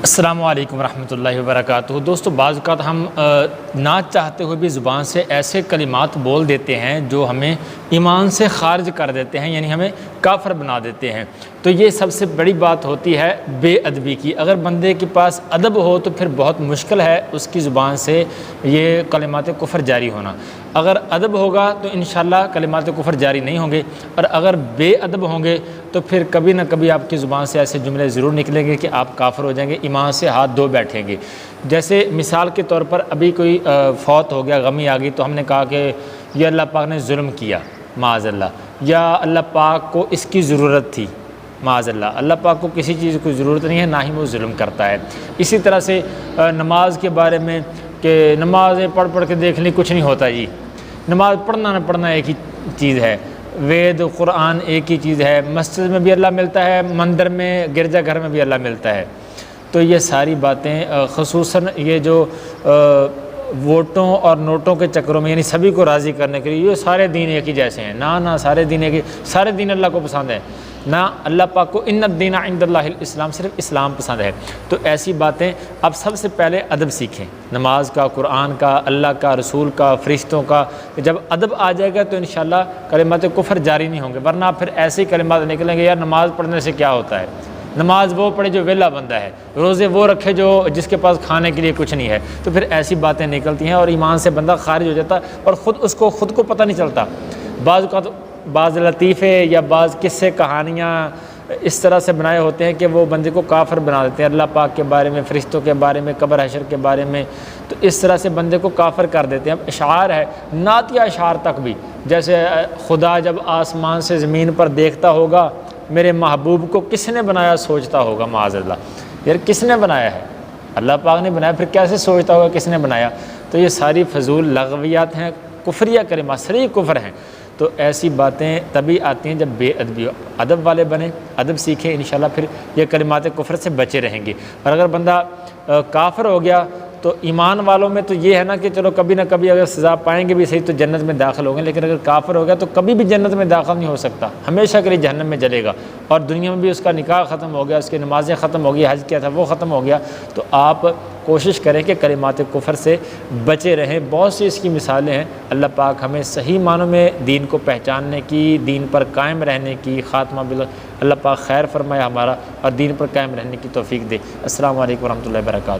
السلام علیکم ورحمۃ اللہ وبرکاتہ۔ دوستو، بعض اوقات ہم نہ چاہتے ہوئے بھی زبان سے ایسے کلمات بول دیتے ہیں جو ہمیں ایمان سے خارج کر دیتے ہیں، یعنی ہمیں کافر بنا دیتے ہیں۔ تو یہ سب سے بڑی بات ہوتی ہے بے ادبی کی۔ اگر بندے کے پاس ادب ہو تو پھر بہت مشکل ہے اس کی زبان سے یہ کلمات کفر جاری ہونا۔ اگر ادب ہوگا تو انشاءاللہ کلمات کفر جاری نہیں ہوں گے، اور اگر بے ادب ہوں گے تو پھر کبھی نہ کبھی آپ کی زبان سے ایسے جملے ضرور نکلیں گے کہ آپ کافر ہو جائیں گے، ایمان سے ہاتھ دھو بیٹھیں گے۔ جیسے مثال کے طور پر ابھی کوئی فوت ہو گیا، غمی آ گئی، تو ہم نے کہا کہ یہ اللہ پاک نے ظلم کیا، معاذ اللہ، یا اللہ پاک کو اس کی ضرورت تھی، معاذ اللہ۔ اللہ پاک کو کسی چیز کی ضرورت نہیں ہے، نہ ہی وہ ظلم کرتا ہے۔ اسی طرح سے نماز کے بارے میں کہ نمازیں پڑھ پڑھ کے دیکھ لیں، کچھ نہیں ہوتا جی۔ نماز پڑھنا نہ پڑھنا ایک ہی چیز ہے، وید قرآن ایک ہی چیز ہے، مسجد میں بھی اللہ ملتا ہے، مندر میں گرجا گھر میں بھی اللہ ملتا ہے۔ تو یہ ساری باتیں خصوصاً یہ جو ووٹوں اور نوٹوں کے چکروں میں، یعنی سبھی کو راضی کرنے کے لیے، یہ سارے دین ایک ہی جیسے ہیں، نہ سارے دین ایک ہی، سارے دین اللہ کو پسند ہے، نہ اللہ پاک کو ان الدین عند اللہ الاسلام، صرف اسلام پسند ہے۔ تو ایسی باتیں اب سب سے پہلے ادب سیکھیں، نماز کا، قرآن کا، اللہ کا، رسول کا، فرشتوں کا۔ جب ادب آ جائے گا تو انشاءاللہ کلمات کفر جاری نہیں ہوں گے، ورنہ پھر ایسے ہی کلمات نکلیں گے، یار نماز پڑھنے سے کیا ہوتا ہے، نماز وہ پڑھے جو ویلا بندہ ہے، روزے وہ رکھے جو جس کے پاس کھانے کے لیے کچھ نہیں ہے۔ تو پھر ایسی باتیں نکلتی ہیں اور ایمان سے بندہ خارج ہو جاتا ہے، اور خود کو پتہ نہیں چلتا۔ بعض لطیفے یا بعض قصے کہانیاں اس طرح سے بنائے ہوتے ہیں کہ وہ بندے کو کافر بنا دیتے ہیں، اللہ پاک کے بارے میں، فرشتوں کے بارے میں، قبر حشر کے بارے میں۔ تو اس طرح سے بندے کو کافر کر دیتے ہیں۔ اب اشعار ہے، نعتیہ اشعار تک بھی، جیسے خدا جب آسمان سے زمین پر دیکھتا ہوگا، میرے محبوب کو کس نے بنایا سوچتا ہوگا، معاذ اللہ۔ یار کس نے بنایا ہے؟ اللہ پاک نے بنایا، پھر کیسے سوچتا ہوگا کس نے بنایا؟ تو یہ ساری فضول لغویات ہیں، کفریہ کلمات، صریح کفر ہیں۔ تو ایسی باتیں تبھی آتی ہیں جب بے ادبی ہو۔ ادب والے بنیں، ادب سیکھیں، انشاءاللہ پھر یہ کلمات کفر سے بچے رہیں گے۔ اور اگر بندہ کافر ہو گیا تو ایمان والوں میں تو یہ ہے نا کہ چلو کبھی نہ کبھی اگر سزا پائیں گے بھی صحیح تو جنت میں داخل ہوں گے، لیکن اگر کافر ہو گیا تو کبھی بھی جنت میں داخل نہیں ہو سکتا، ہمیشہ کے لیے جہنم میں جلے گا۔ اور دنیا میں بھی اس کا نکاح ختم ہو گیا، اس کی نمازیں ختم ہو گئی، حج کیا تھا وہ ختم ہو گیا۔ تو آپ کوشش کریں کہ کلمات کفر سے بچے رہیں۔ بہت سی اس کی مثالیں ہیں۔ اللہ پاک ہمیں صحیح معنوں میں دین کو پہچاننے کی، دین پر قائم رہنے کی، خاتمہ اللہ پاک خیر فرمائے ہمارا، اور دین پر قائم رہنے کی توفیق دے۔ السلام علیکم ورحمۃ اللہ وبرکاتہ۔